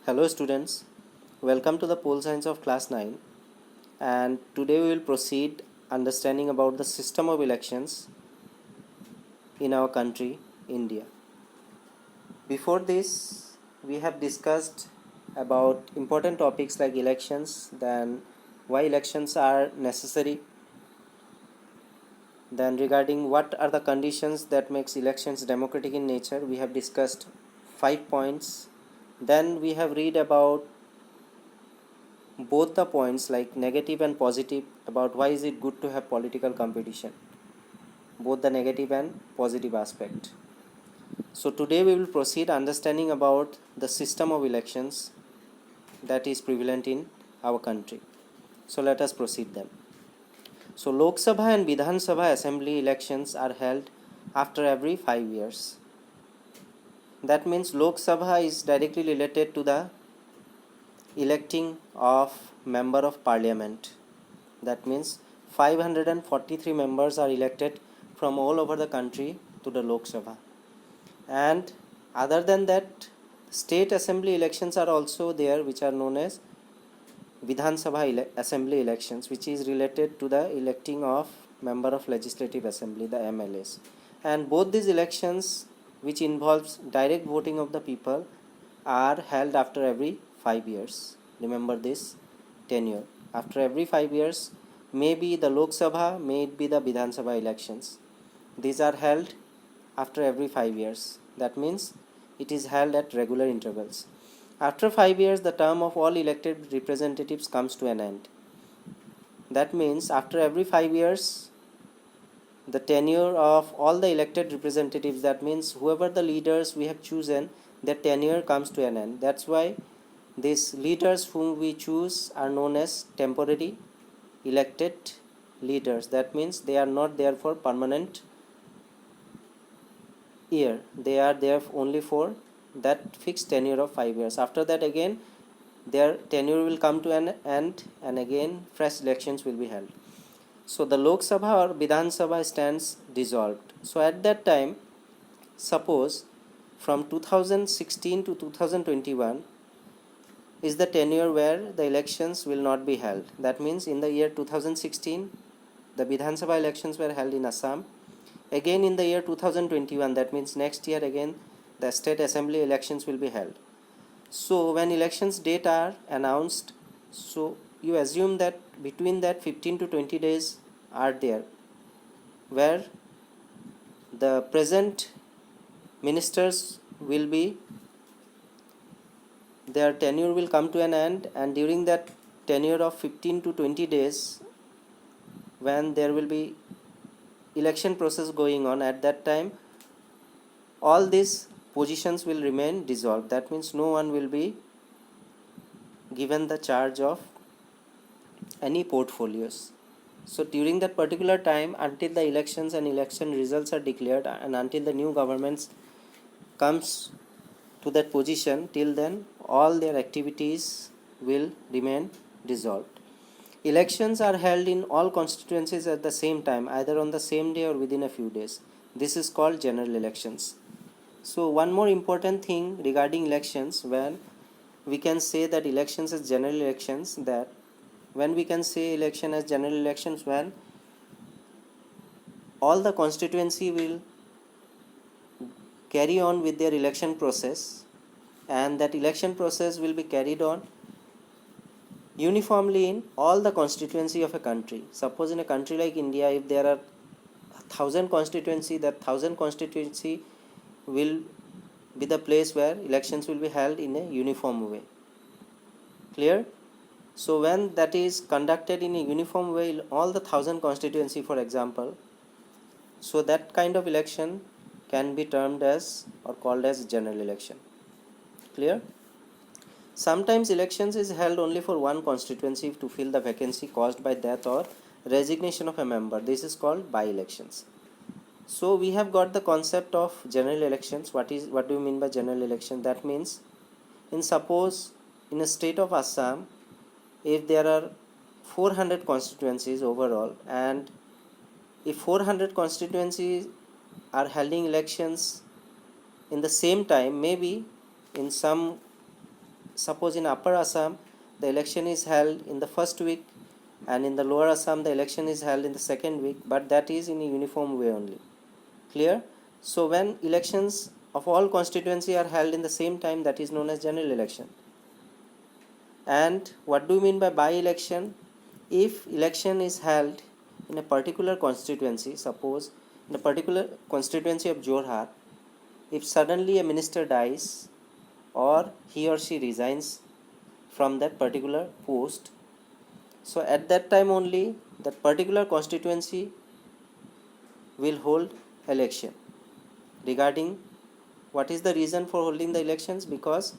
Hello students, welcome to the Pole Science of class 9, and today we will proceed understanding about the system of elections in our country, India. Before this, we have discussed about important topics like elections, then why elections are necessary, then regarding what are the conditions that makes elections democratic in nature, we have discussed 5 points. Then we have read about both the points like negative and positive about why is it good to have political competition, both the negative and positive aspect. So today we will proceed understanding about the system of elections that is prevalent in our country. So let us proceed then. So Lok Sabha and Vidhan Sabha assembly elections are held after every 5 years. That means Lok Sabha is directly related to the electing of member of parliament. That means 543 members are elected from all over the country to the Lok Sabha. And other than that, state assembly elections are also there, which are known as Vidhan Sabha assembly elections, which is related to the electing of member of legislative assembly, the MLAs. And both these elections, which involves direct voting of the people, are held after every 5 years. Remember this tenure. After every 5 years, maybe the Lok Sabha, may it be the Vidhan Sabha elections. These are held after every 5 years. That means it is held at regular intervals. After 5 years, the term of all elected representatives comes to an end. That means after every 5 years, the tenure of all the elected representatives, that means whoever the leaders we have chosen, their tenure comes to an end. That's why these leaders whom we choose are known as temporary elected leaders. That means they are not there for permanent year. They are there only for that fixed tenure of 5 years. After that, again their tenure will come to an end and again fresh elections will be held. So the Lok Sabha or Vidhan Sabha stands dissolved. So at that time, suppose from 2016 to 2021 is the tenure where the elections will not be held. That means in the year 2016, the Vidhan Sabha elections were held in Assam. Again in the year 2021, that means next year again the state assembly elections will be held. So when elections date are announced, so you assume that between that 15 to 20 days are there where the present ministers will be, their tenure will come to an end, and during that tenure of 15 to 20 days when there will be election process going on, at that time all these positions will remain dissolved. That means no one will be given the charge of any portfolios. So during that particular time, until the elections and election results are declared and until the new government comes to that position, till then all their activities will remain dissolved. Elections are held in all constituencies at the same time, either on the same day or within a few days. This is called general elections. So one more important thing regarding elections, when we can say that elections as general elections, that when we can say election as general elections, when all the constituency will carry on with their election process, and that election process will be carried on uniformly in all the constituency of a country. Suppose in a country like India, if there are 1,000 constituency, that 1,000 constituency will be the place where elections will be held in a uniform way. Clear? So when that is conducted in a uniform way in all the 1,000 constituency, for example, so that kind of election can be termed as or called as general election. Clear? Sometimes elections is held only for one constituency to fill the vacancy caused by death or resignation of a member. This is called by-elections. So we have got the concept of general elections. What do you mean by general election? That means suppose in a state of Assam, if there are 400 constituencies overall, and if 400 constituencies are holding elections in the same time, maybe in some suppose in Upper Assam the election is held in the first week, and in the Lower Assam the election is held in the second week, but that is in a uniform way only. Clear? So when elections of all constituency are held in the same time, that is known as general election. And what do you mean by by-election? If election is held in a particular constituency, suppose in a particular constituency of Jorhat, if suddenly a minister dies or he or she resigns from that particular post, so at that time only that particular constituency will hold election. Regarding what is the reason for holding the elections? Because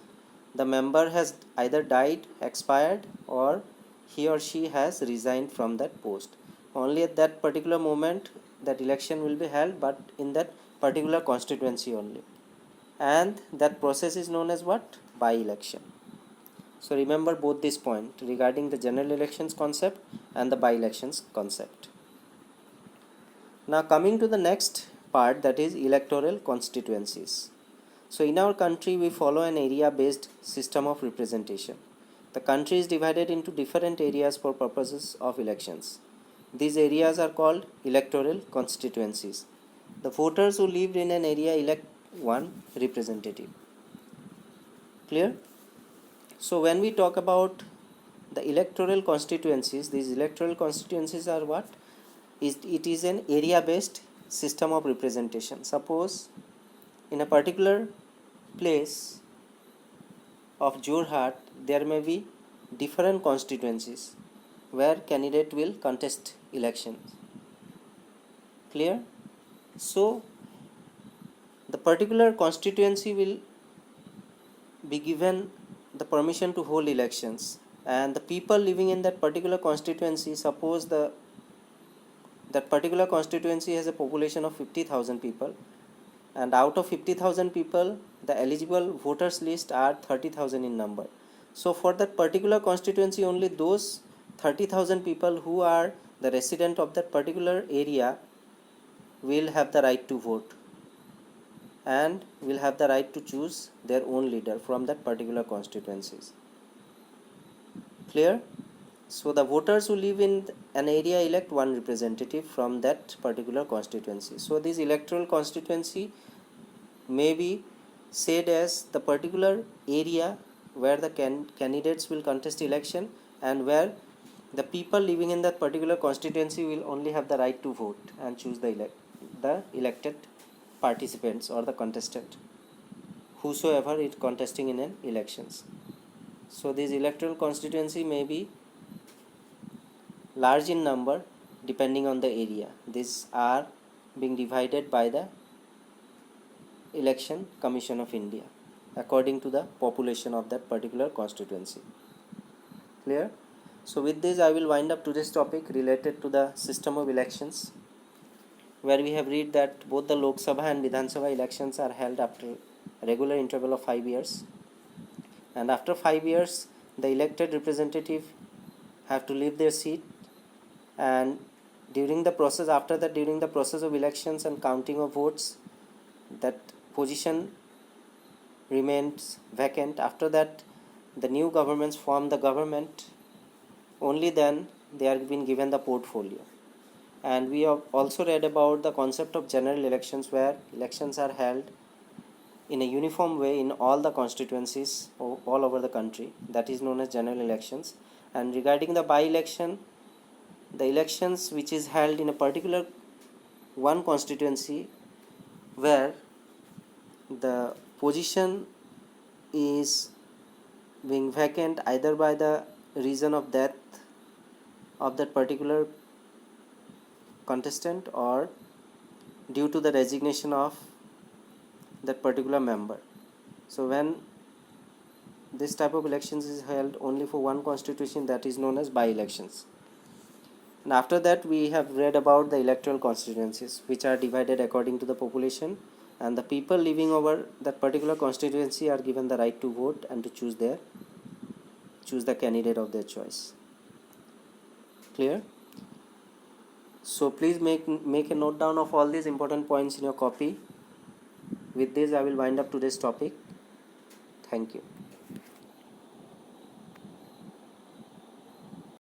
the member has either died, expired, or he or she has resigned from that post. Only at that particular moment that election will be held, but in that particular constituency only. And that process is known as what? By-election. So remember both this point regarding the general elections concept and the by-elections concept. Now coming to the next part, that is electoral constituencies. So in our country we follow an area based system of representation. The country is divided into different areas for purposes of elections. These areas are called electoral constituencies. The voters who lived in an area elect one representative. Clear? So when we talk about the electoral constituencies, these electoral constituencies are what? It is an area based system of representation. Suppose in a particular place of Jorhat there may be different constituencies where candidate will contest elections. Clear? So the particular constituency will be given the permission to hold elections, and the people living in that particular constituency, suppose that particular constituency has a population of 50,000 people, and out of 50,000 people the eligible voters list are 30,000 in number. So for that particular constituency only those 30,000 people who are the resident of that particular area will have the right to vote and will have the right to choose their own leader from that particular constituencies. Clear? So the voters who live in an area elect one representative from that particular constituency. So this electoral constituency may be said as the particular area where the candidates will contest election and where the people living in that particular constituency will only have the right to vote and choose the elected participants or the contestant whosoever is contesting in an elections. So this electoral constituency may be large in number depending on the area. These are being divided by the Election Commission of India according to the population of that particular constituency. Clear? So with this I will wind up today's topic related to the system of elections, where we have read that both the Lok Sabha and Vidhan Sabha elections are held after a regular interval of 5 years, and after 5 years the elected representative have to leave their seat, and during the process of elections and counting of votes, that position remains vacant. After that the new governments form the government, only then they are being given the portfolio. And we have also read about the concept of general elections, where elections are held in a uniform way in all the constituencies all over the country, that is known as general elections. And regarding the by-election, the elections which is held in a particular one constituency where the position is being vacant either by the reason of death of that particular contestant or due to the resignation of that particular member. So when this type of elections is held only for one constitution, that is known as by-elections. And after that we have read about the electoral constituencies, which are divided according to the population, and the people living over that particular constituency are given the right to vote and to choose the candidate of their choice. Clear? So please make a note down of all these important points in your copy. With this I will wind up today's topic. Thank you.